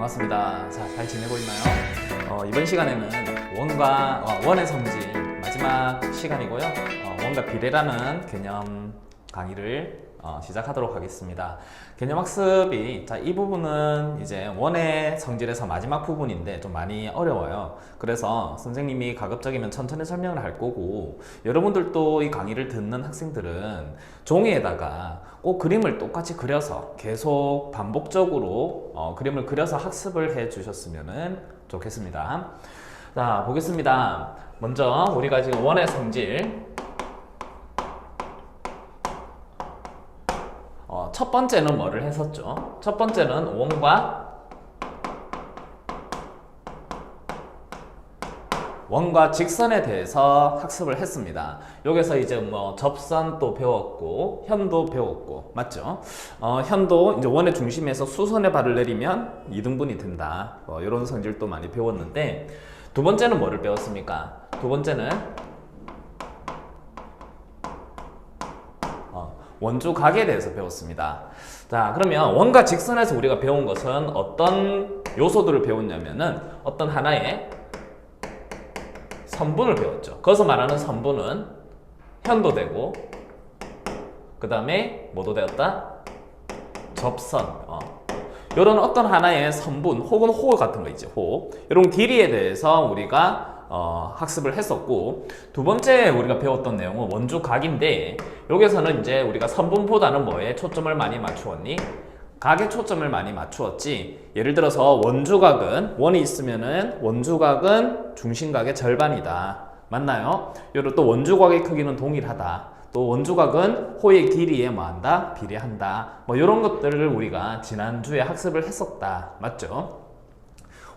반갑습니다. 자, 잘 지내고 있나요? 이번 시간에는 원의 성질 마지막 시간이고요. 원과 비례라는 개념 강의를 시작하도록 하겠습니다. 개념 학습이 이 부분은 이제 원의 성질에서 마지막 부분인데 좀 많이 어려워요. 그래서 선생님이 가급적이면 천천히 설명을 할 거고, 여러분들도 이 강의를 듣는 학생들은 종이에다가 꼭 그림을 똑같이 그려서 계속 반복적으로 그림을 그려서 학습을 해 주셨으면 좋겠습니다. 자, 보겠습니다. 먼저 우리가 지금 원의 성질 첫 번째는 뭐를 했었죠? 첫 번째는 원과 직선에 대해서 학습을 했습니다. 여기서 이제 접선도 배웠고 현도 배웠고, 맞죠? 현도 이제 원의 중심에서 수선의 발을 내리면 2등분이 된다. 이런 성질도 많이 배웠는데, 두 번째는 뭐를 배웠습니까? 두 번째는 원주각에 대해서 배웠습니다. 자, 그러면 원과 직선에서 우리가 배운 것은 어떤 요소들을 배웠냐면은 어떤 하나의 선분을 배웠죠. 거기서 말하는 선분은 현도 되고, 그 다음에 뭐도 되었다? 접선. 이런 어떤 하나의 선분 혹은 호 같은 거 있죠. 호. 이런 길이에 대해서 우리가 학습을 했었고, 두 번째 우리가 배웠던 내용은 원주각인데, 여기서는 이제 우리가 선분보다는 뭐에 초점을 많이 맞추었니? 각에 초점을 많이 맞추었지. 예를 들어서 원주각은 원이 있으면은 원주각은 중심각의 절반이다. 맞나요? 여기로 또 원주각의 크기는 동일하다. 또 원주각은 호의 길이에 뭐한다? 비례한다. 이런 것들을 우리가 지난주에 학습을 했었다. 맞죠?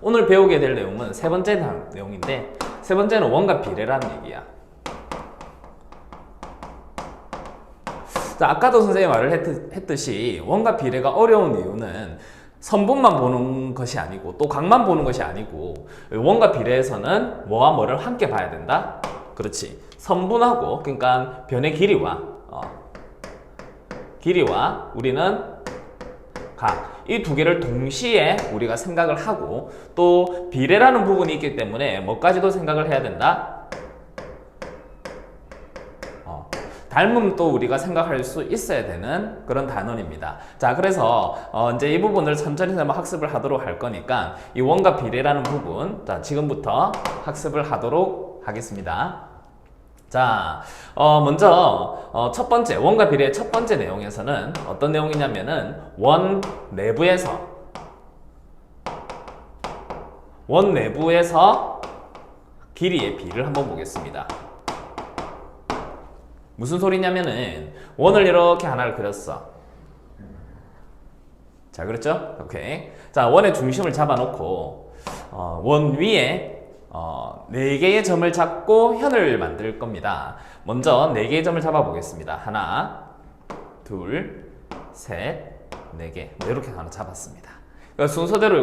오늘 배우게 될 내용은 세 번째 내용인데, 세 번째는 원과 비례라는 얘기야. 자, 아까도 선생님이 말을 했듯이 원과 비례가 어려운 이유는 선분만 보는 것이 아니고 또 각만 보는 것이 아니고, 원과 비례에서는 뭐와 뭐를 함께 봐야 된다? 그렇지. 선분하고, 그러니까 변의 길이와 우리는 각, 이 두 개를 동시에 우리가 생각을 하고, 또 비례라는 부분이 있기 때문에 뭐까지도 생각을 해야 된다? 닮음도 우리가 생각할 수 있어야 되는 그런 단원입니다. 자, 그래서 이제 이 부분을 천천히 학습을 하도록 할 거니까 이 원과 비례라는 부분, 자, 지금부터 학습을 하도록 하겠습니다. 자, 먼저 첫 번째 원과 비례의 첫 번째 내용에서는 어떤 내용이냐면은 원 내부에서 길이의 비를 한번 보겠습니다. 무슨 소리냐면은 원을 이렇게 하나를 그렸어. 자, 그렇죠? 오케이. 자, 원의 중심을 잡아놓고 원 위에 4개의 점을 잡고 현을 만들 겁니다. 먼저 4개의 점을 잡아 보겠습니다. 하나, 둘, 셋, 4개. 이렇게 하나 잡았습니다. 그러니까 순서대로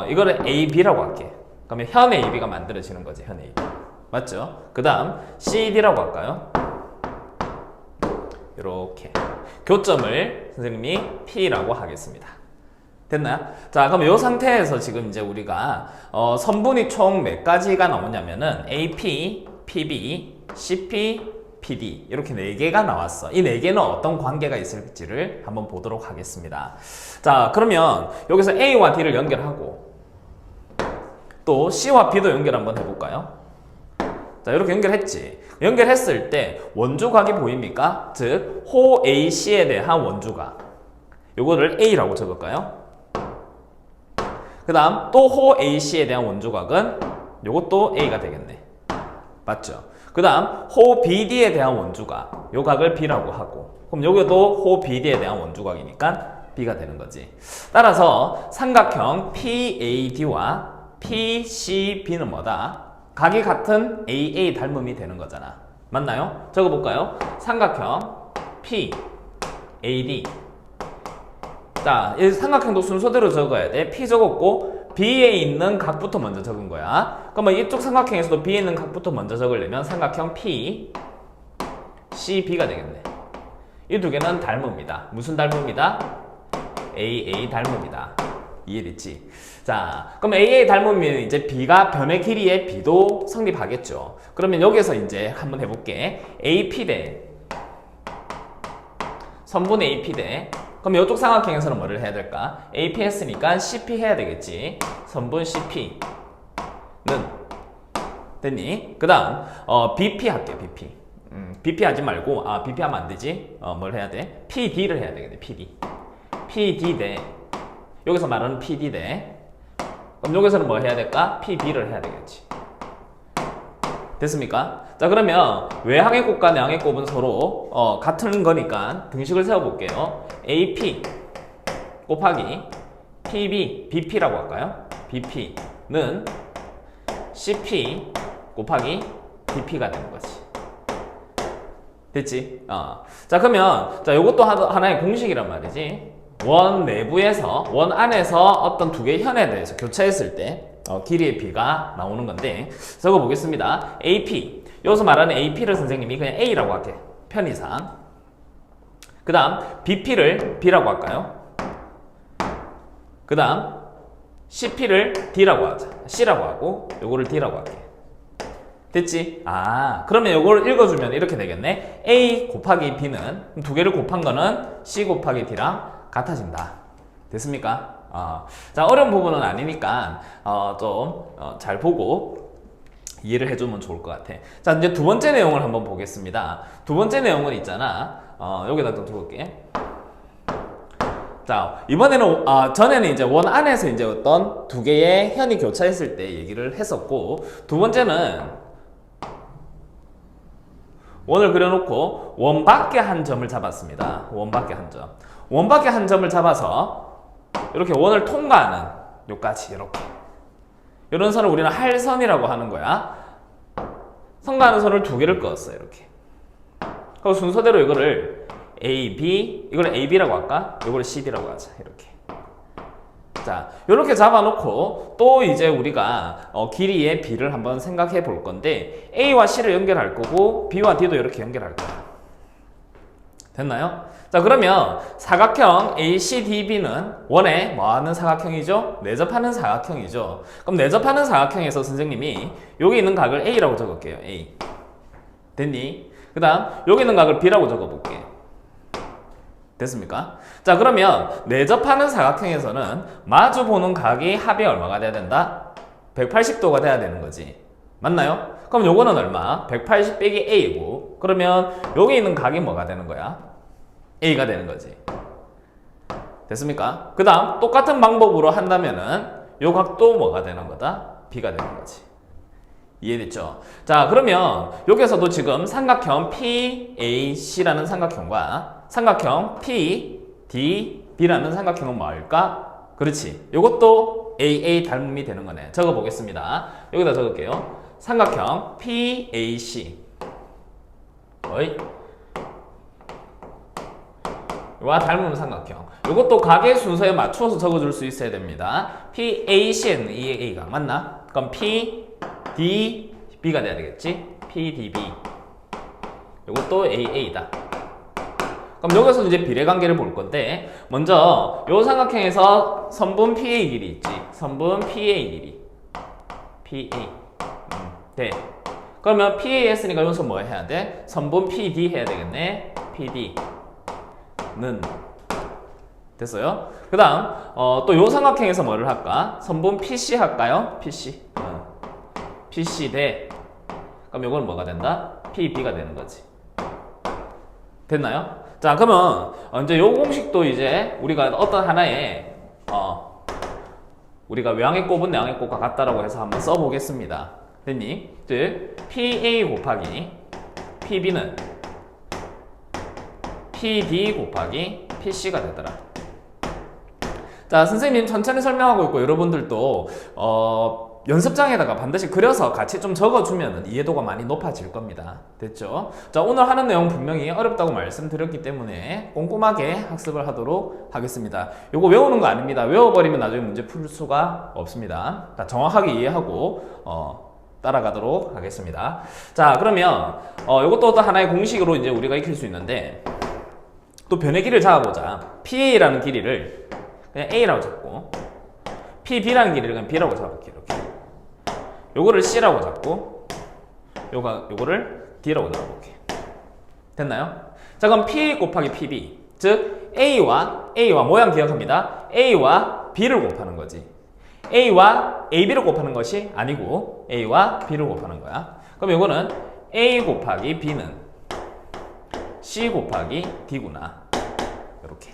이거를 A, B라고 할게. 그러면 현 A, B가 만들어지는 거지. 현 A, B. 맞죠? 그 다음 CD라고 할까요? 이렇게 교점을 선생님이 P라고 하겠습니다. 됐나요? 자, 그럼 이 상태에서 지금 이제 우리가 선분이 총 몇 가지가 나오냐면은 AP, PB, CP, PD 이렇게 4개가 나왔어. 이 4개는 어떤 관계가 있을지를 한번 보도록 하겠습니다. 자, 그러면 여기서 A와 D를 연결하고 또 C와 B도 연결 한번 해볼까요? 자, 이렇게 연결했지. 연결했을 때 원주각이 보입니까? 즉, 호 AC에 대한 원주각. 요거를 A라고 적을까요? 그 다음 또 호 AC에 대한 원주각은 요것도 A가 되겠네. 맞죠? 그 다음 호 BD에 대한 원주각. 요 각을 B라고 하고, 그럼 여기도 호 BD에 대한 원주각이니까 B가 되는 거지. 따라서 삼각형 PAD와 PCB는 뭐다? 각이 같은 AA 닮음이 되는 거잖아. 맞나요? 적어볼까요? 삼각형 PAD. 자, 이 삼각형도 순서대로 적어야 돼. P 적었고 B에 있는 각부터 먼저 적은 거야. 그러면 이쪽 삼각형에서도 B에 있는 각부터 먼저 적으려면 삼각형 PCB가 되겠네. 이 두 개는 닮음이다. 무슨 닮음이다? AA 닮음이다. 이해됐지? 자, 그럼 AA 닮으면 이제 B가 변의 길이의 B도 성립하겠죠. 그러면 여기서 이제 한번 해볼게. AP 대 선분 AP 대 그럼 이쪽 삼각형에서는 뭐를 해야 될까? AP 했으니까 CP 해야 되겠지. 선분 CP는 됐니? 그 다음 BP 할게. BP BP 하지 말고 BP 하면 안 되지. 뭘 해야 돼? PD를 해야 되겠네. PD 대 여기서 말하는 PD 대 그럼 여기서는 뭐 해야 될까? PB를 해야 되겠지. 됐습니까? 자, 그러면 외항의곱과 내항의곱은 서로 같은 거니까 등식을 세워볼게요. AP 곱하기 PB, BP라고 할까요? BP는 CP 곱하기 DP가 되는 거지. 됐지? 자, 그러면 자, 이것도 하나의 공식이란 말이지. 원 내부에서 원 안에서 어떤 두 개의 현에 대해서 교차했을 때 길이의 B가 나오는 건데 적어보겠습니다. AP 여기서 말하는 AP를 선생님이 그냥 A라고 할게. 편의상. 그 다음 BP를 B라고 할까요? 그 다음 CP를 D라고 하자. C라고 하고 요거를 D라고 할게. 됐지? 그러면 요거를 읽어주면 이렇게 되겠네. A 곱하기 B는 두 개를 곱한 거는 C 곱하기 D랑 같아진다. 됐습니까? 자, 어려운 부분은 아니니까 좀 잘 보고 이해를 해주면 좋을 것 같아. 자, 이제 두 번째 내용을 한번 보겠습니다. 두 번째 내용은 있잖아. 여기다 좀 두을게. 자, 이번에는 전에는 이제 원 안에서 이제 어떤 두 개의 현이 교차했을 때 얘기를 했었고, 두 번째는 원을 그려놓고 원 밖에 한 점을 잡았습니다. 원 밖에 한 점. 원 밖에 한 점을 잡아서 이렇게 원을 통과하는 요까지 이렇게 이런 선을 우리는 할선이라고 하는 거야. 통과하는 선을 두 개를 그었어요. 이렇게. 그리고 순서대로 이거를 AB, 이걸 AB라고 할까? 이걸 CD라고 하자. 이렇게. 자, 이렇게 잡아놓고 또 이제 우리가 길이의 B를 한번 생각해 볼 건데 A와 C를 연결할 거고 B와 D도 이렇게 연결할 거야. 됐나요? 자, 그러면 사각형 ACDB는 원에 뭐하는 사각형이죠? 내접하는 사각형이죠. 그럼 내접하는 사각형에서 선생님이 여기 있는 각을 A라고 적을게요. A. 됐니? 그 다음 여기 있는 각을 B라고 적어볼게. 됐습니까? 자, 그러면 내접하는 사각형에서는 마주보는 각이 합이 얼마가 돼야 된다? 180도가 돼야 되는 거지. 맞나요? 그럼 요거는 얼마? 180 빼기 A고 그러면 여기 있는 각이 뭐가 되는 거야? A가 되는 거지. 됐습니까? 그 다음 똑같은 방법으로 한다면은 요 각도 뭐가 되는 거다? B가 되는 거지. 이해됐죠? 자, 그러면 여기서도 지금 삼각형 PAC라는 삼각형과 삼각형 PDB라는 삼각형은 뭐일까? 그렇지. 요것도 AA 닮음이 되는 거네. 적어보겠습니다. 여기다 적을게요. 삼각형 PAC 와 닮은 삼각형. 이것도 각의 순서에 맞추어서 적어줄 수 있어야 됩니다. PAC는 이 A가 맞나? 그럼 PDB가 돼야 되겠지? PDB. 이것도 AA다. 그럼 여기서 이제 비례관계를 볼 건데 먼저 이 삼각형에서 선분 PA 길이 있지. 선분 PA 길이. PA. 네. 그러면 PA 했으니까 여기서 뭐 해야 돼? 선분 PD 해야 되겠네. PD. 는 됐어요? 그 다음 또 요 삼각형에서 뭐를 할까? 선분 PC 할까요? PC PC 대 그럼 요건 뭐가 된다? PB가 되는 거지. 됐나요? 자, 그러면 이제 요 공식도 이제 우리가 어떤 하나의 우리가 외항의 곱은 내항의 곱과 같다라고 해서 한번 써보겠습니다. 됐니? 즉 PA 곱하기 PB는 PD 곱하기 PC가 되더라. 자, 선생님 천천히 설명하고 있고 여러분들도 연습장에다가 반드시 그려서 같이 좀 적어주면 이해도가 많이 높아질 겁니다. 됐죠? 자, 오늘 하는 내용 분명히 어렵다고 말씀드렸기 때문에 꼼꼼하게 학습을 하도록 하겠습니다. 요거 외우는 거 아닙니다. 외워버리면 나중에 문제 풀 수가 없습니다. 자, 정확하게 이해하고 따라가도록 하겠습니다. 자, 그러면 요것도 또 하나의 공식으로 이제 우리가 익힐 수 있는데 또 변의 길이를 잡아보자. PA라는 길이를 그냥 A라고 잡고 PB라는 길이를 그냥 B라고 잡을게. 이렇게. 요거를 C라고 잡고 요거를 D라고 잡아볼게. 됐나요? 자, 그럼 P 곱하기 PB. 즉 A와 모양 기억합니다. A와 B를 곱하는 거지. A와 AB를 곱하는 것이 아니고 A와 B를 곱하는 거야. 그럼 요거는 A 곱하기 B는 C 곱하기 D구나. 이렇게.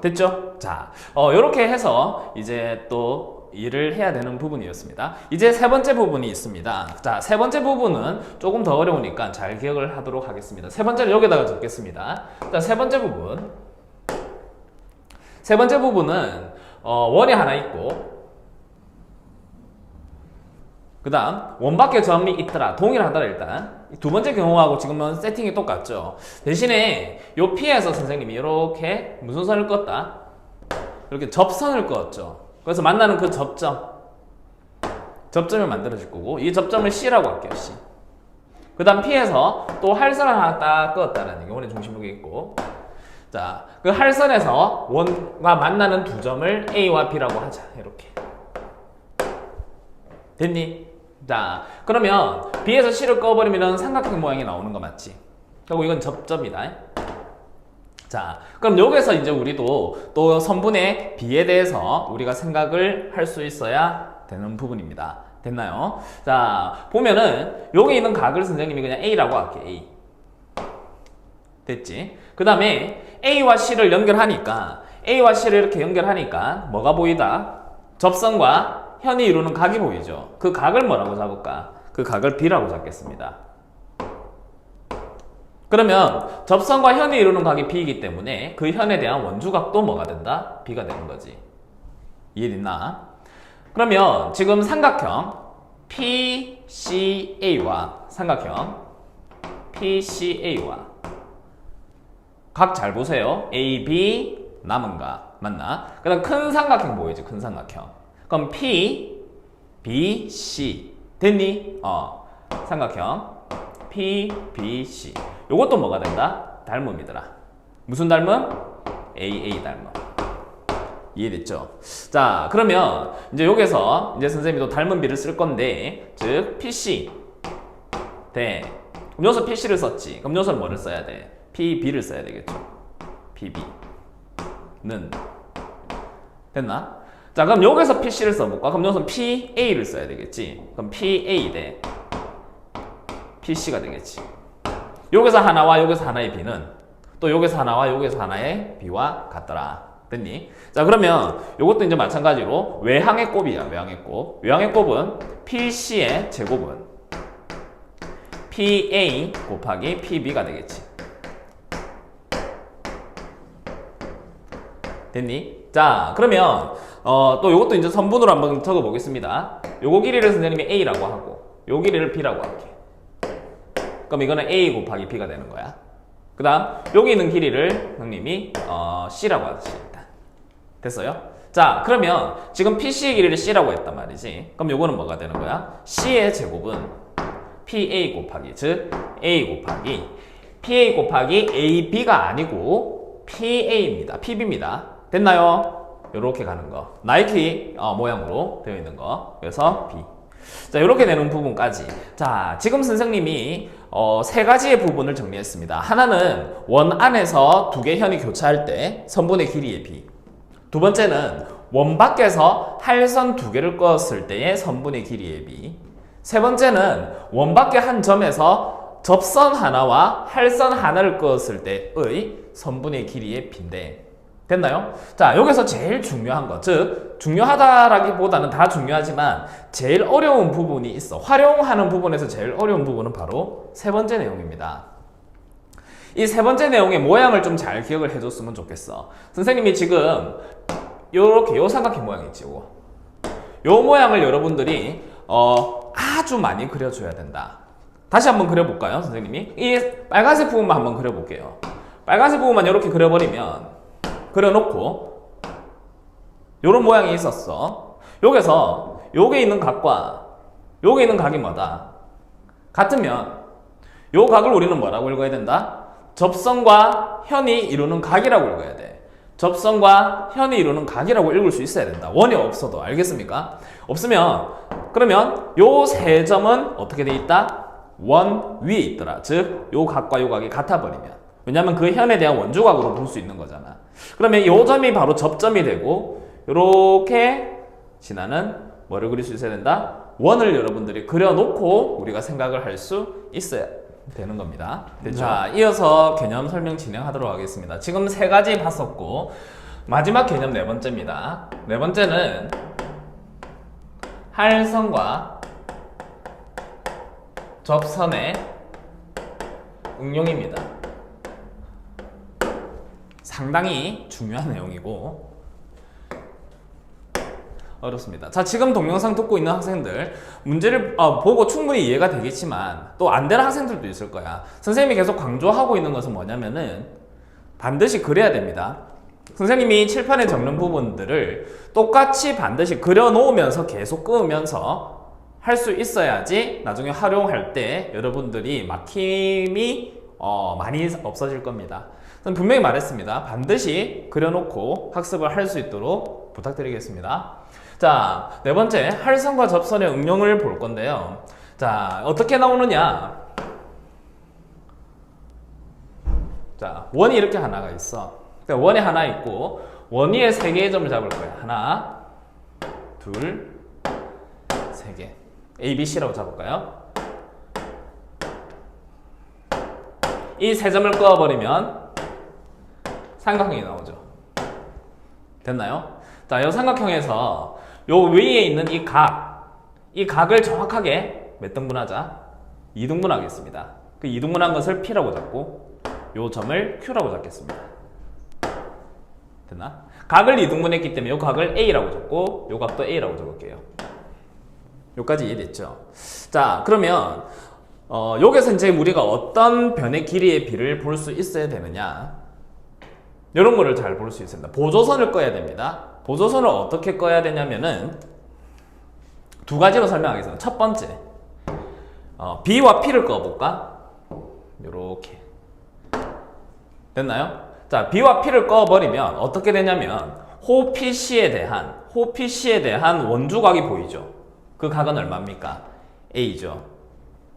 됐죠? 자, 요렇게 해서 이제 또 일을 해야 되는 부분이었습니다. 이제 세 번째 부분이 있습니다. 자, 세 번째 부분은 조금 더 어려우니까 잘 기억을 하도록 하겠습니다. 세 번째는 여기다가 적겠습니다. 자, 세 번째 부분은 원이 하나 있고 그 다음 원밖에 점이 있더라. 동일하더라. 일단 두 번째 경우하고 지금은 세팅이 똑같죠. 대신에 요 P에서 선생님이 이렇게 무슨 선을 껐다? 이렇게 접선을 그었죠. 그래서 만나는 그 접점을 만들어줄 거고 이 접점을 C라고 할게요. C. 그 다음 P에서 또 할선을 하나 딱 그었다는 얘기. 원의 중심이 있고 자, 그 할선에서 원과 만나는 두 점을 A와 B라고 하자. 이렇게. 됐니? 자, 그러면 B에서 C를 꺼버리면 삼각형 모양이 나오는 거 맞지? 그리고 이건 접점이다. 자, 그럼 여기서 이제 우리도 또 선분의 B에 대해서 우리가 생각을 할 수 있어야 되는 부분입니다. 됐나요? 자, 보면은 여기 있는 각을 선생님이 그냥 A라고 할게. A. 됐지? 그 다음에 A와 C를 연결하니까 A와 C를 이렇게 연결하니까 뭐가 보이다? 접선과 현이 이루는 각이 보이죠? 그 각을 뭐라고 잡을까? 그 각을 B라고 잡겠습니다. 그러면 접선과 현이 이루는 각이 B이기 때문에 그 현에 대한 원주각도 뭐가 된다? B가 되는 거지. 이해됐나? 그러면 지금 삼각형 PCA와 각 잘 보세요. AB 남은 각 맞나? 그 다음 큰 삼각형 보이지? 큰 삼각형. 그럼 P, B, C 됐니? 삼각형 P, B, C 요것도 뭐가 된다? 닮음이더라. 무슨 닮음? AA 닮음. 이해됐죠? 자, 그러면 이제 여기서 이제 선생님이 또 닮은 B를 쓸 건데 즉 PC 대 그럼 여기서 PC를 썼지. 그럼 여기서는 뭐를 써야 돼? PB를 써야 되겠죠. PB는 됐나? 자, 그럼 여기서 PC를 써볼까? 그럼 여기서 PA를 써야 되겠지. 그럼 PA 대 PC가 되겠지. 여기서 하나와 여기서 하나의 B는 또 여기서 하나와 여기서 하나의 B와 같더라. 됐니? 자, 그러면 이것도 이제 마찬가지로 외항의 곱이야. 외항의 곱. 외항의 곱은 PC의 제곱은 PA 곱하기 PB가 되겠지. 됐니? 자, 그러면 또 이것도 이제 선분으로 한번 적어 보겠습니다. 요거 길이를 선생님이 A라고 하고 요 길이를 B라고 할게. 그럼 이거는 A 곱하기 B가 되는 거야. 그 다음 여기 있는 길이를 형님이 C라고 하십니다. 됐어요? 자, 그러면 지금 PC의 길이를 C라고 했단 말이지. 그럼 요거는 뭐가 되는 거야? C의 제곱은 PA 곱하기 즉 A 곱하기 PA 곱하기 AB가 아니고 PA입니다. PB입니다. 됐나요? 요렇게 가는 거. 나이키 모양으로 되어 있는 거. 그래서 B. 자, 요렇게 되는 부분까지. 자, 지금 선생님이 세 가지의 부분을 정리했습니다. 하나는 원 안에서 두 개 현이 교차할 때 선분의 길이의 B. 두 번째는 원 밖에서 할선 두 개를 그었을 때의 선분의 길이의 B. 세 번째는 원 밖의 한 점에서 접선 하나와 할선 하나를 그었을 때의 선분의 길이의 B인데 됐나요? 자, 여기서 제일 중요한 거, 즉 중요하다라기보다는 다 중요하지만 제일 어려운 부분이 있어. 활용하는 부분에서 제일 어려운 부분은 바로 세 번째 내용입니다. 이 세 번째 내용의 모양을 좀 잘 기억을 해줬으면 좋겠어. 선생님이 지금 요렇게 요 삼각형 모양 있지, 요거. 요 모양을 여러분들이 아주 많이 그려줘야 된다. 다시 한번 그려볼까요, 선생님이? 이 빨간색 부분만 한번 그려볼게요. 빨간색 부분만 이렇게 그려버리면 그려놓고 요런 모양이 있었어. 여기서 여기 있는 각과 여기 있는 각이 뭐다? 같으면 요 각을 우리는 뭐라고 읽어야 된다? 접선과 현이 이루는 각이라고 읽어야 돼. 접선과 현이 이루는 각이라고 읽을 수 있어야 된다. 원이 없어도. 알겠습니까? 없으면 그러면 요 세 점은 어떻게 돼 있다? 원 위에 있더라. 즉 요 각과 요 각이 같아 버리면. 왜냐하면 그 현에 대한 원주각으로 볼 수 있는 거잖아. 그러면 요 점이 바로 접점이 되고 요렇게 지나는 뭐를 그릴 수 있어야 된다? 원을 여러분들이 그려놓고 우리가 생각을 할 수 있어야 되는 겁니다. 자, 이어서 개념 설명 진행하도록 하겠습니다. 지금 세 가지 봤었고 마지막 개념 네 번째입니다. 네 번째는 할선과 접선의 응용입니다. 상당히 중요한 내용이고 어렵습니다. 자, 지금 동영상 듣고 있는 학생들 문제를 보고 충분히 이해가 되겠지만 또 안 되는 학생들도 있을 거야. 선생님이 계속 강조하고 있는 것은 뭐냐면은 반드시 그려야 됩니다. 선생님이 칠판에 적는 부분들을 똑같이 반드시 그려놓으면서 계속 끄면서 할 수 있어야지 나중에 활용할 때 여러분들이 막힘이 많이 없어질 겁니다. 저는 분명히 말했습니다. 반드시 그려놓고 학습을 할 수 있도록 부탁드리겠습니다. 자, 네 번째, 할선과 접선의 응용을 볼 건데요. 자, 어떻게 나오느냐? 자, 원이 이렇게 하나가 있어. 원이 하나 있고, 원 위에 세 개의 점을 잡을 거야. 하나, 둘, 세 개. A, B, C라고 잡을까요? 이 세 점을 그어버리면 삼각형이 나오죠. 됐나요? 자, 이 삼각형에서 요 위에 있는 이 각을 정확하게 몇 등분하자? 2등분 하겠습니다. 그 2등분한 것을 P라고 잡고 요 점을 Q라고 잡겠습니다. 됐나? 각을 2등분했기 때문에 요 각을 A라고 적고 요 각도 A라고 적을게요. 요까지 이해됐죠? 자, 그러면 여기서 이제 우리가 어떤 변의 길이의 비를 볼 수 있어야 되느냐? 이런 거를 잘 볼 수 있습니다. 보조선을 꺼야 됩니다. 보조선을 어떻게 꺼야 되냐면은 두 가지로 설명하겠습니다. 첫 번째, B와 P를 꺼볼까? 요렇게. 됐나요? 자, B와 P를 꺼버리면 어떻게 되냐면 호 PC에 대한 원주각이 보이죠? 그 각은 얼마입니까? A죠.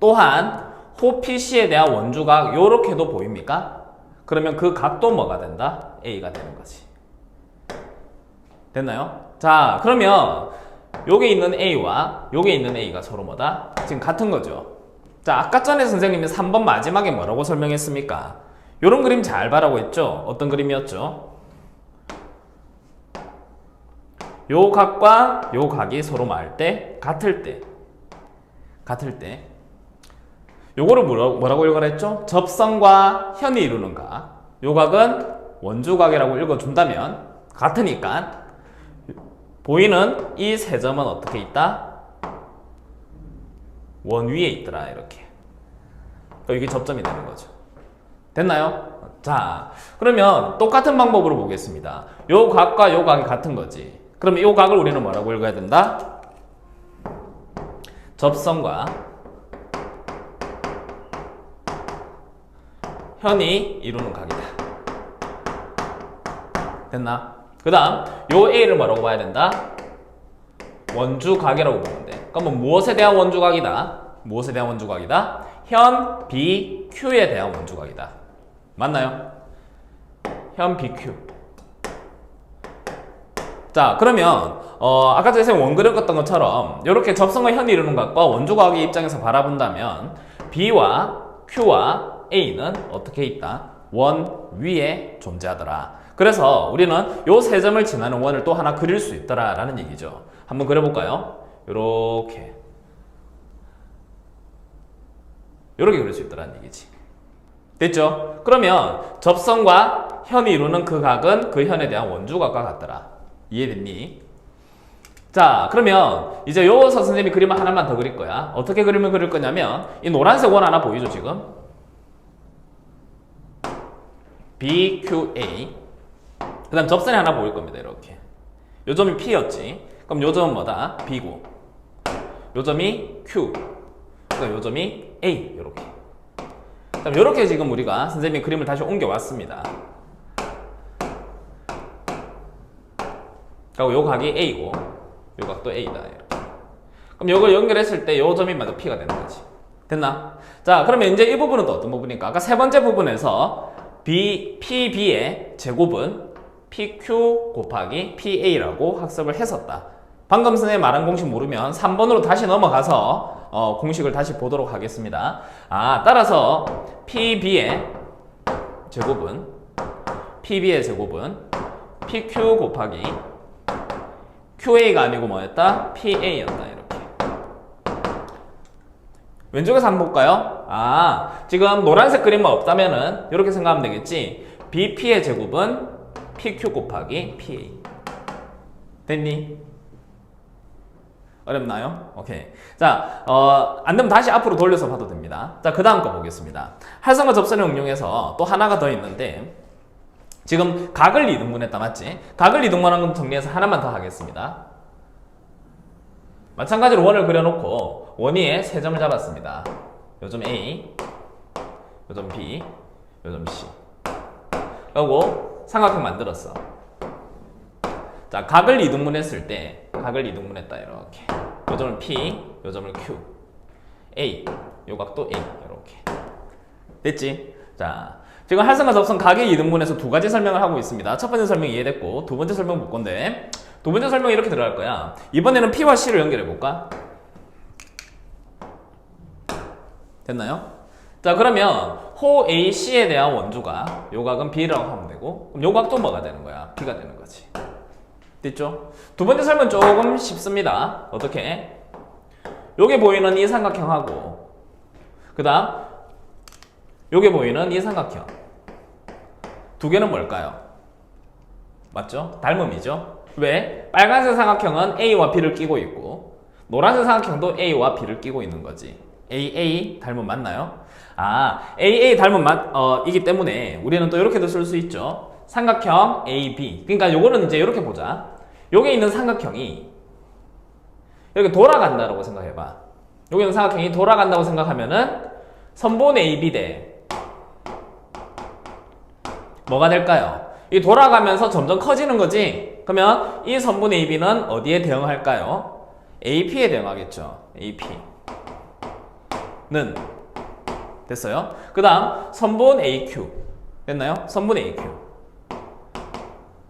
또한 호 PC에 대한 원주각 요렇게도 보입니까? 그러면 그 각도 뭐가 된다? A가 되는 거지. 됐나요? 자, 그러면 여기 있는 A와 여기 있는 A가 서로 뭐다? 지금 같은 거죠. 자, 아까 전에 선생님이 3번 마지막에 뭐라고 설명했습니까? 요런 그림 잘 봐라고 했죠? 어떤 그림이었죠? 요 각과 요 각이 서로 맞을 때, 같을 때 요거를 뭐라고 읽어냈죠? 접선과 현이 이루는 각. 요 각은 원주각이라고 읽어준다면 같으니까 보이는 이 세 점은 어떻게 있다? 원 위에 있더라. 이렇게. 이게 접점이 되는 거죠. 됐나요? 자, 그러면 똑같은 방법으로 보겠습니다. 요 각과 요 각이 같은 거지. 그러면 요 각을 우리는 뭐라고 읽어야 된다? 접선과 현이 이루는 각이다. 됐나? 그 다음 요 A를 뭐라고 봐야 된다? 원주각이라고 보면 돼. 그러면 무엇에 대한 원주각이다? 무엇에 대한 원주각이다? 현, B, Q에 대한 원주각이다. 맞나요? 현, B, Q. 자, 그러면 아까 전에 선생님 원그램 껐던 것처럼 이렇게 접선과 현이 이루는 각과 원주각의 입장에서 바라본다면 B와 Q와 A는 어떻게 있다? 원 위에 존재하더라. 그래서 우리는 요 세 점을 지나는 원을 또 하나 그릴 수 있더라 라는 얘기죠. 한번 그려볼까요? 요렇게 그릴 수 있더라는 얘기지. 됐죠? 그러면 접선과 현이 이루는 그 각은 그 현에 대한 원주각과 같더라. 이해됐니? 자, 그러면 이제 여기서 선생님이 그림을 하나만 더 그릴 거야. 어떻게 그림을 그릴 거냐면 이 노란색 원 하나 보이죠 지금? BQA. 그 다음 접선이 하나 보일 겁니다. 이렇게. 요 점이 P였지. 그럼 요 점은 뭐다? B고. 요 점이 Q. 그 다음 요 점이 A. 요렇게. 그럼 요렇게 지금 우리가 선생님이 그림을 다시 옮겨왔습니다. 그리고 요 각이 A고 요 각도 A다 이렇게. 그럼 요걸 연결했을 때 요 점이 먼저 P가 되는 거지. 됐나? 자, 그러면 이제 이 부분은 또 어떤 부분일까? 아까 세 번째 부분에서 PB의 제곱은 PQ 곱하기 PA라고 학습을 했었다. 방금 전에 말한 공식 모르면 3번으로 다시 넘어가서 공식을 다시 보도록 하겠습니다. 따라서 PB의 제곱은 PQ 곱하기 QA가 아니고 뭐였다? PA였다. 이렇게. 왼쪽에서 한번 볼까요? 지금 노란색 그림만 없다면은 이렇게 생각하면 되겠지. BP의 제곱은 PQ 곱하기 PA. 됐니? 어렵나요? 오케이. 자, 안 되면 다시 앞으로 돌려서 봐도 됩니다. 자, 그 다음 거 보겠습니다. 활성화 접선을 응용해서 또 하나가 더 있는데, 지금 각을 이등분했다, 맞지? 각을 이등분한 건 정리해서 하나만 더 하겠습니다. 마찬가지로 원을 그려놓고 원위에 세 점을 잡았습니다. 요점 A, 요점 B, 요점 C. 그리고 삼각형 만들었어. 자, 각을 이등분했을 때 각을 이등분했다 이렇게. 요점을 P, 요점을 Q, A, 요 각도 A 이렇게. 됐지? 자, 지금 활성화 접선 각의 이등분에서 두 가지 설명을 하고 있습니다. 첫 번째 설명 이해됐고 두 번째 설명 볼 건데, 두 번째 설명이 이렇게 들어갈 거야. 이번에는 P와 C를 연결해 볼까? 됐나요? 자, 그러면 호 AC에 대한 원주가 요 각은 B라고 하면 되고, 그럼 요 각도 뭐가 되는 거야? B가 되는 거지. 됐죠? 두 번째 설명 조금 쉽습니다. 어떻게? 요게 보이는 이 삼각형하고 그 다음 요게 보이는 이 삼각형 두 개는 뭘까요? 맞죠? 닮음이죠? 왜? 빨간색 삼각형은 A와 B를 끼고 있고 노란색 삼각형도 A와 B를 끼고 있는 거지. AA 닮음 맞나요? AA 닮음 이기 때문에 우리는 또 이렇게도 쓸 수 있죠. 삼각형 AB. 그러니까 요거는 이제 이렇게 보자. 여기 있는 삼각형이 이렇게 돌아간다라고 생각해봐. 여기 있는 삼각형이 돌아간다고 생각하면은 선분 AB 대 뭐가 될까요? 이 돌아가면서 점점 커지는 거지. 그러면 이 선분 AB는 어디에 대응할까요? AP에 대응하겠죠. AP는 됐어요? 그 다음 선분 AQ 됐나요? 선분 AQ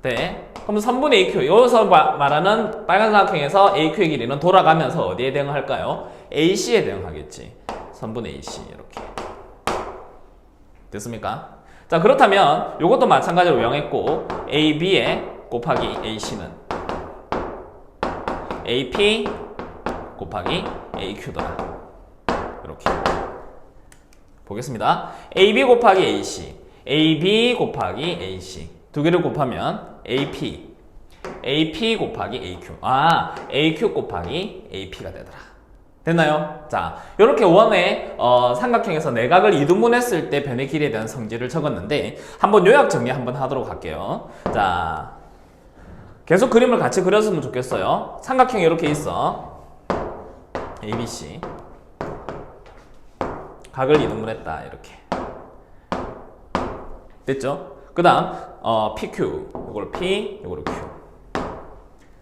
네. 그럼 선분 AQ 여기서 말하는 빨간 삼각형에서 AQ의 길이는 돌아가면서 어디에 대응할까요? AC에 대응하겠지. 선분 AC 이렇게 됐습니까? 자, 그렇다면 이것도 마찬가지로 외워냈고 AB에 곱하기 AC는 AP 곱하기 AQ다. 이렇게 보겠습니다. AB 곱하기 AC AB 곱하기 AC 두 개를 곱하면 AP 곱하기 AQ AQ 곱하기 AP가 되더라. 됐나요? 자, 이렇게 원의 삼각형에서 내각을 이등분했을 때 변의 길이에 대한 성질을 적었는데 한번 요약 정리 한번 하도록 할게요. 자, 계속 그림을 같이 그렸으면 좋겠어요. 삼각형이 이렇게 있어. ABC 각을 이등분했다 이렇게 됐죠? 그 다음 PQ 이걸 P 이거를 Q.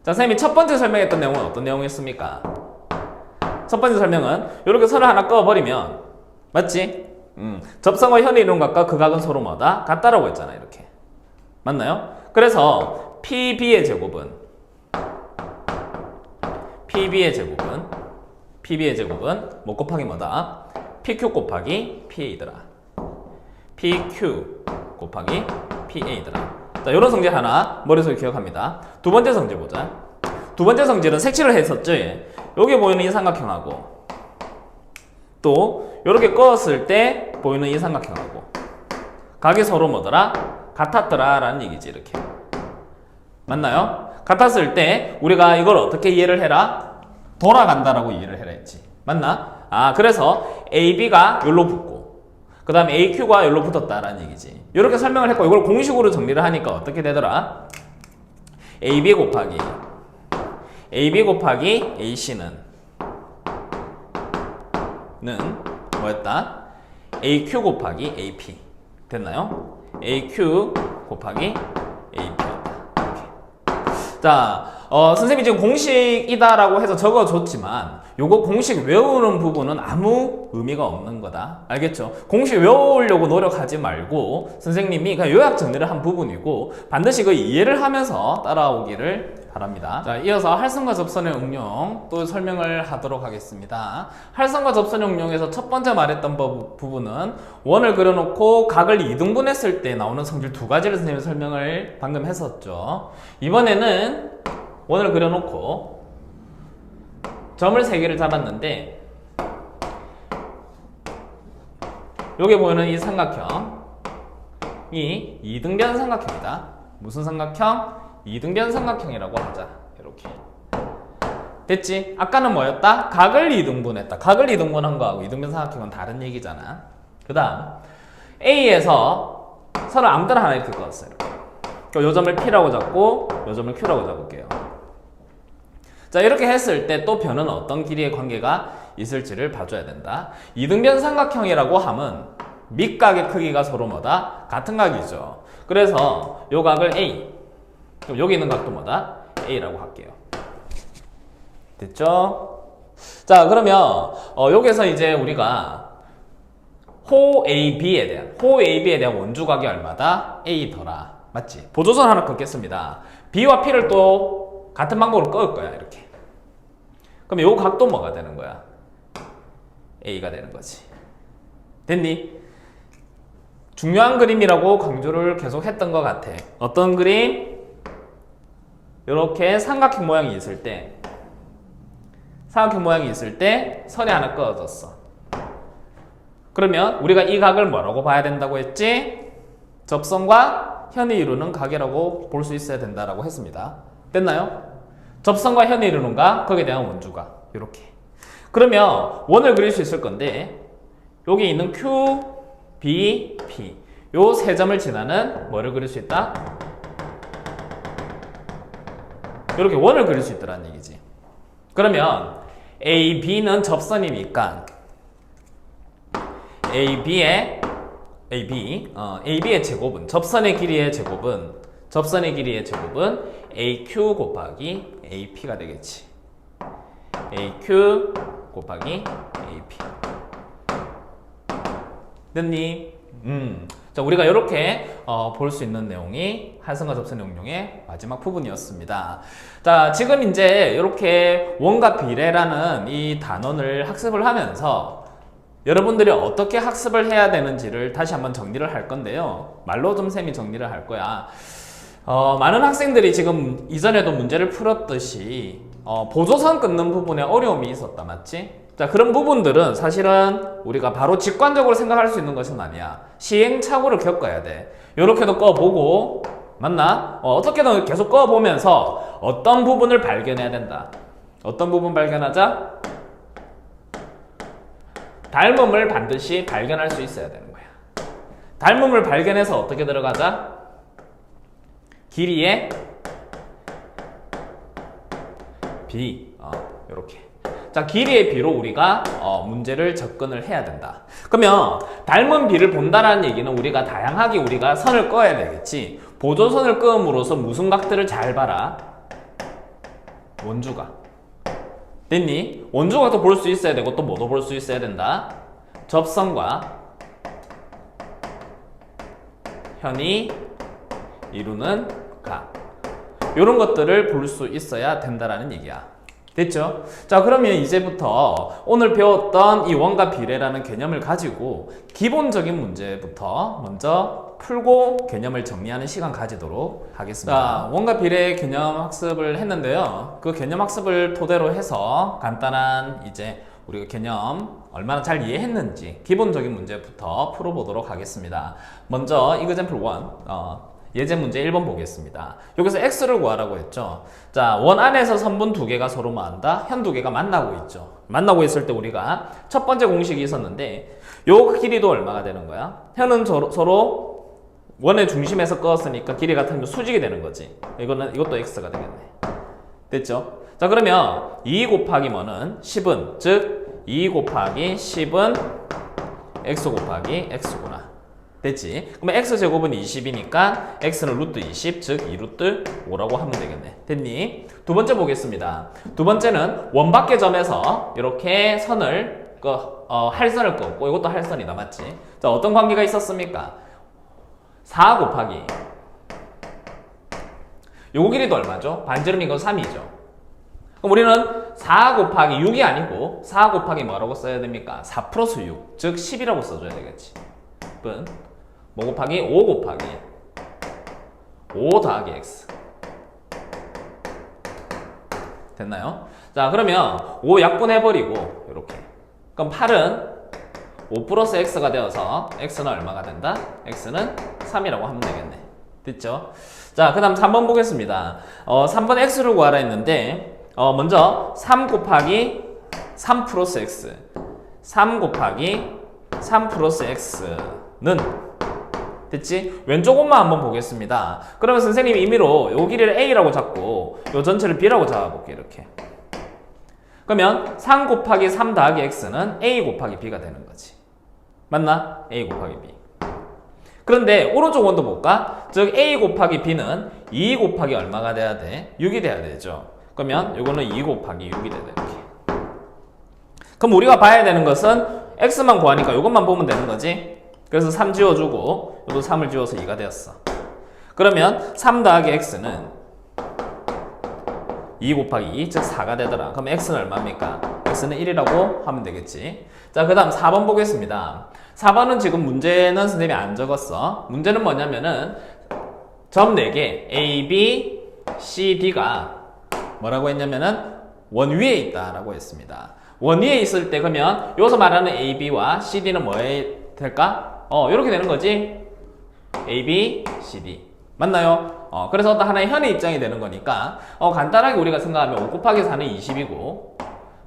자, 선생님이 첫 번째 설명했던 내용은 어떤 내용이었습니까? 첫 번째 설명은 이렇게 선을 하나 그어버리면 맞지? 접선과 현의 이론각과 그 각은 서로 뭐다? 같다라고 했잖아. 이렇게 맞나요? 그래서 PB의 제곱은 뭐 곱하기 뭐다? PQ 곱하기 PA더라. PQ 곱하기 PA더라. 자, 이런 성질 하나 머릿속에 기억합니다. 두 번째 성질 보자. 두 번째 성질은 색칠을 했었죠. 여기 보이는 이 삼각형하고 또 이렇게 그었을 때 보이는 이 삼각형하고 각이 서로 뭐더라? 같았더라 라는 얘기지. 이렇게 맞나요? 같았을 때 우리가 이걸 어떻게 이해를 해라? 돌아간다라고 이해를 해라 했지. 맞나? 그래서 AB가 여기로 붙고 그 다음에 AQ가 여기로 붙었다라는 얘기지. 이렇게 설명을 했고 이걸 공식으로 정리를 하니까 어떻게 되더라? AB 곱하기 AC는 뭐였다? AQ 곱하기 AP 됐나요? AQ 곱하기 AP였다. 이렇게. 자, 선생님이 지금 공식이다라고 해서 적어줬지만 요거 공식 외우는 부분은 아무 의미가 없는 거다. 알겠죠? 공식 외우려고 노력하지 말고 선생님이 그냥 요약 정리를 한 부분이고 반드시 그 이해를 하면서 따라오기를 바랍니다. 자, 이어서 할선과 접선의 응용 또 설명을 하도록 하겠습니다. 할선과 접선의 응용에서 첫 번째 말했던 부분은 원을 그려놓고 각을 2등분했을 때 나오는 성질 두 가지를 선생님이 설명을 방금 했었죠. 이번에는 원을 그려놓고 점을 3개를 잡았는데 여기 보이는 이 삼각형이 2등변 삼각형이다. 무슨 삼각형? 2등변 삼각형이라고 하자. 이렇게 됐지? 아까는 뭐였다? 각을 2등분했다. 각을 2등분한 거하고 2등변 삼각형은 다른 얘기잖아. 그 다음 A에서 선을 아무 데나 하나 이렇게 그었어요. 요 점을 P라고 잡고 요 점을 Q라고 잡을게요. 자, 이렇게 했을 때 또 변은 어떤 길이의 관계가 있을지를 봐줘야 된다. 2등변 삼각형이라고 하면 밑각의 크기가 서로 뭐다? 같은 각이죠. 그래서 요 각을 A, 그럼 여기 있는 각도 뭐다? A라고 할게요. 됐죠? 자, 그러면 여기서 이제 우리가 호 AB에 대한 원주각이 얼마다? A 더라. 맞지? 보조선 하나 긋겠습니다. B와 P를 또 같은 방법으로 끄을 거야. 이렇게. 그럼 요 각도 뭐가 되는 거야? A가 되는 거지. 됐니? 중요한 그림이라고 강조를 계속 했던 것 같아. 어떤 그림? 이렇게 삼각형 모양이 있을 때 선이 하나 그어졌어. 그러면 우리가 이 각을 뭐라고 봐야 된다고 했지? 접선과 현이 이루는 각이라고 볼 수 있어야 된다라고 했습니다. 됐나요? 접선과 현이 이루는 각, 거기에 대한 원주각. 이렇게. 그러면 원을 그릴 수 있을 건데 여기 있는 Q, B, P 요 세 점을 지나는 뭐를 그릴 수 있다? 이렇게 원을 그릴 수 있다는 얘기지. 그러면 AB는 접선이니까 AB의 제곱은 접선의 길이의 제곱은 AQ 곱하기 AP가 되겠지. AQ 곱하기 AP. 됐니? 자, 우리가 이렇게 볼 수 있는 내용이 할선과 접선의 응용의 마지막 부분이었습니다. 자, 지금 이제 이렇게 원과 비례라는 이 단원을 학습을 하면서 여러분들이 어떻게 학습을 해야 되는지를 다시 한번 정리를 할 건데요. 말로 좀 쌤이 정리를 할 거야. 많은 학생들이 지금 이전에도 문제를 풀었듯이 보조선 끊는 부분에 어려움이 있었다. 맞지? 자, 그런 부분들은 사실은 우리가 바로 직관적으로 생각할 수 있는 것은 아니야. 시행착오를 겪어야 돼. 요렇게도 꺼보고, 맞나? 어떻게든 계속 꺼보면서 어떤 부분을 발견해야 된다. 어떤 부분 발견하자? 닮음을 반드시 발견할 수 있어야 되는 거야. 닮음을 발견해서 어떻게 들어가자? 길이의 B. 요렇게. 자, 길이의 B로 우리가 문제를 접근을 해야 된다. 그러면 닮은 B를 본다라는 얘기는 우리가 다양하게 우리가 선을 꺼야 되겠지. 보조선을 끄음으로써 무슨 각들을 잘 봐라? 원주각. 됐니? 원주각도 볼 수 있어야 되고 또 뭐도 볼 수 있어야 된다? 접선과 현이 이루는 각. 이런 것들을 볼 수 있어야 된다라는 얘기야. 됐죠? 자, 그러면 이제부터 오늘 배웠던 이 원과 비례라는 개념을 가지고 기본적인 문제부터 먼저 풀고 개념을 정리하는 시간 가지도록 하겠습니다. 자, 원과 비례 개념 학습을 했는데요. 그 개념 학습을 토대로 해서 간단한 이제 우리가 개념 얼마나 잘 이해했는지 기본적인 문제부터 풀어보도록 하겠습니다. 먼저 example 1 예제 문제 1번 보겠습니다. 여기서 x를 구하라고 했죠. 자, 원 안에서 선분 두 개가 서로 뭐한다? 현 두 개가 만나고 있죠. 만나고 있을 때 우리가 첫 번째 공식이 있었는데 요 길이도 얼마가 되는 거야? 현은 서로 원의 중심에서 끄었으니까 길이 같으면 수직이 되는 거지. 이것도 x가 되겠네. 됐죠? 자, 그러면 2 곱하기 뭐는 10은 즉 2 곱하기 10은 x 곱하기 x구나. 됐지? 그러면 x제곱은 20이니까 x는 루트 20, 즉 2루트 5라고 하면 되겠네. 됐니? 두 번째 보겠습니다. 두 번째는 원밖의 점에서 이렇게 선을 할선을 긋고 이것도 할선이다. 맞지? 자, 어떤 관계가 있었습니까? 4 곱하기 요거 길이도 얼마죠? 반지름 이건 3이죠. 그럼 우리는 4 곱하기 6이 아니고 4 곱하기 뭐라고 써야 됩니까? 4 플러스 6, 즉 10이라고 써줘야 되겠지. 분 뭐 곱하기 5 곱하기 5 더하기 x. 됐나요? 자, 그러면 5 약분해버리고 이렇게. 그럼 8은 5 플러스 x가 되어서 x는 얼마가 된다? x는 3이라고 하면 되겠네. 됐죠? 자, 그 다음 3번 보겠습니다. 3번 x를 구하라 했는데 먼저 3 곱하기 3 플러스 x 3 곱하기 3 플러스 x는 됐지? 왼쪽 옷만 한번 보겠습니다. 그러면 선생님이 임의로 요 길이를 a라고 잡고 요 전체를 b라고 잡아볼게요. 이렇게. 그러면 3 곱하기 3 더하기 x는 a 곱하기 b가 되는 거지. 맞나? a 곱하기 b. 그런데 오른쪽 원도 볼까? 즉 a 곱하기 b는 2 곱하기 얼마가 돼야 돼? 6이 돼야 되죠. 그러면 요거는 2 곱하기 6이 돼야 돼. 이렇게. 그럼 우리가 봐야 되는 것은 x만 구하니까 요것만 보면 되는 거지. 그래서 3 지워주고 요도 3을 지워서 2가 되었어. 그러면 3 더하기 x는 2 곱하기 2, 즉 4가 되더라. 그럼 x는 얼마입니까? x는 1이라고 하면 되겠지. 자, 그 다음 4번 보겠습니다. 4번은 지금 문제는 선생님이 안 적었어. 문제는 뭐냐면은 점 4개 A, B, C, D가 뭐라고 했냐면은 원 위에 있다라고 했습니다. 원 위에 있을 때 그러면 여기서 말하는 A, B와 C, D는 뭐에 될까? 이렇게 되는 거지. A, B, C, D. 맞나요? 그래서 어떤 하나의 현의 입장이 되는 거니까 간단하게 우리가 생각하면 5 곱하기 4는 20이고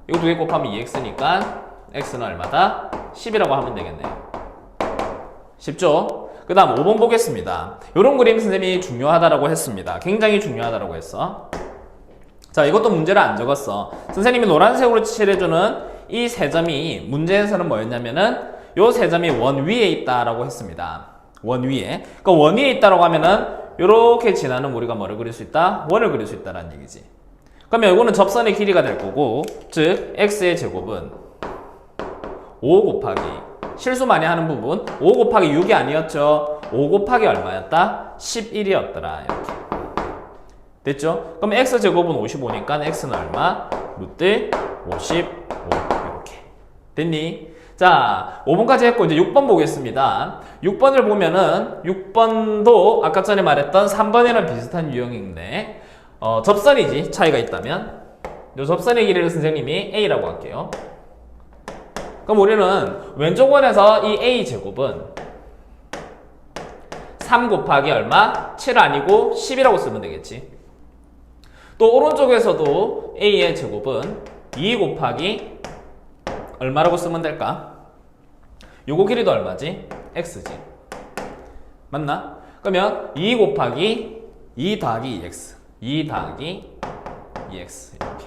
이거 두 개 곱하면 2x니까 x는 얼마다? 10이라고 하면 되겠네요. 쉽죠? 그 다음 5번 보겠습니다. 이런 그림 선생님이 중요하다라고 했습니다. 굉장히 중요하다라고 했어. 자, 이것도 문제를 안 적었어. 선생님이 노란색으로 칠해주는 이 세 점이 문제에서는 뭐였냐면은 요 세 점이 원 위에 있다라고 했습니다. 원 위에. 그러니까 원 위에 있다라고 하면은 요렇게 지나는 우리가 뭐를 그릴 수 있다? 원을 그릴 수 있다라는 얘기지. 그러면 이거는 접선의 길이가 될 거고, 즉 x의 제곱은 5 곱하기 실수 많이 하는 부분 5 곱하기 6이 아니었죠. 5 곱하기 얼마였다? 11이었더라. 이렇게. 됐죠? 그럼 x제곱은 55니까 x는 얼마? 루트 55 이렇게. 됐니? 자, 5번까지 했고 이제 6번 보겠습니다. 6번을 보면은 6번도 아까 전에 말했던 3번이랑 비슷한 유형인데 접선이지. 차이가 있다면 이 접선의 길이를 선생님이 a라고 할게요. 그럼 우리는 왼쪽 원에서 이 a 제곱은 3 곱하기 얼마? 7 아니고 10이라고 쓰면 되겠지. 또 오른쪽에서도 a의 제곱은 2 곱하기 얼마라고 쓰면 될까? 요거 길이도 얼마지? x지. 맞나? 그러면 2 곱하기 2 더하기 2x 2 더하기 2x 이렇게.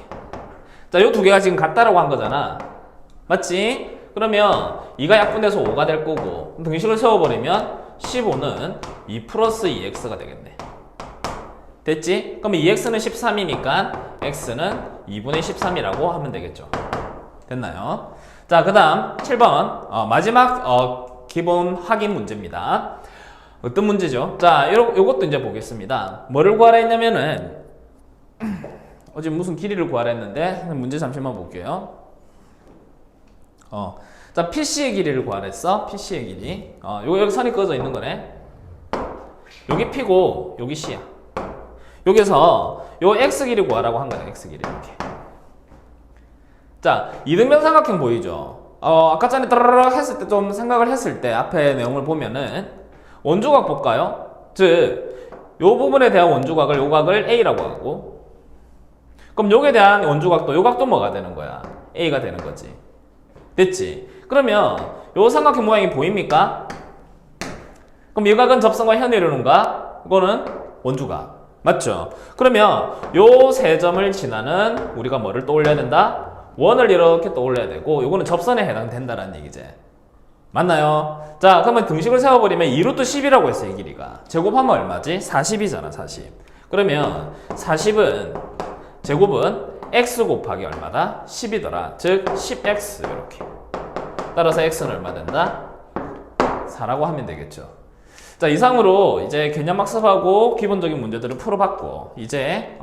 자, 요 두 개가 지금 같다라고 한 거잖아. 맞지? 그러면 2가 약분돼서 5가 될 거고 등식을 세워버리면 15는 2 플러스 2x가 되겠네. 됐지? 그럼 2x는 13이니까 x는 2분의 13이라고 하면 되겠죠. 됐나요? 자, 그 다음 7번 마지막 기본 확인 문제입니다. 어떤 문제죠? 자, 요것도 이제 보겠습니다. 뭐를 구하라 했냐면은 어제 무슨 길이를 구하라 했는데 문제 잠시만 볼게요. 자, PC의 길이를 구하라 했어. PC의 길이. 여기 선이 그어져 있는 거네. 여기 P고 여기 C야. 여기서 요 X 길이 구하라고 한 거야. X 길이 이렇게. 자, 이등변 삼각형 보이죠? 아까 전에 따라락 했을 때 좀 생각을 했을 때 앞에 내용을 보면은 원조각 볼까요? 즉, 요 부분에 대한 원조각을 요 각을 A라고 하고 그럼 요에 대한 원조각도 요 각도 뭐가 되는 거야? A가 되는 거지. 됐지? 그러면 요 삼각형 모양이 보입니까? 그럼 이 각은 접선과 현의 이루는가? 이거는 원조각. 맞죠? 그러면 요 세 점을 지나는 우리가 뭐를 떠올려야 된다? 원을 이렇게 떠올려야 되고 요거는 접선에 해당된다라는 얘기지. 맞나요? 자, 그러면 등식을 세워버리면 2루트 10이라고 했어, 이 길이가. 제곱하면 얼마지? 40이잖아, 40. 그러면 40은, 제곱은 x 곱하기 얼마다? 10이더라. 즉, 10x, 이렇게. 따라서 x는 얼마 된다? 4라고 하면 되겠죠. 자, 이상으로 이제 개념 학습하고 기본적인 문제들을 풀어봤고, 이제,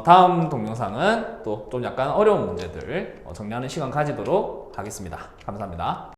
다음 동영상은 또 좀 약간 어려운 문제들 정리하는 시간 가지도록 하겠습니다. 감사합니다.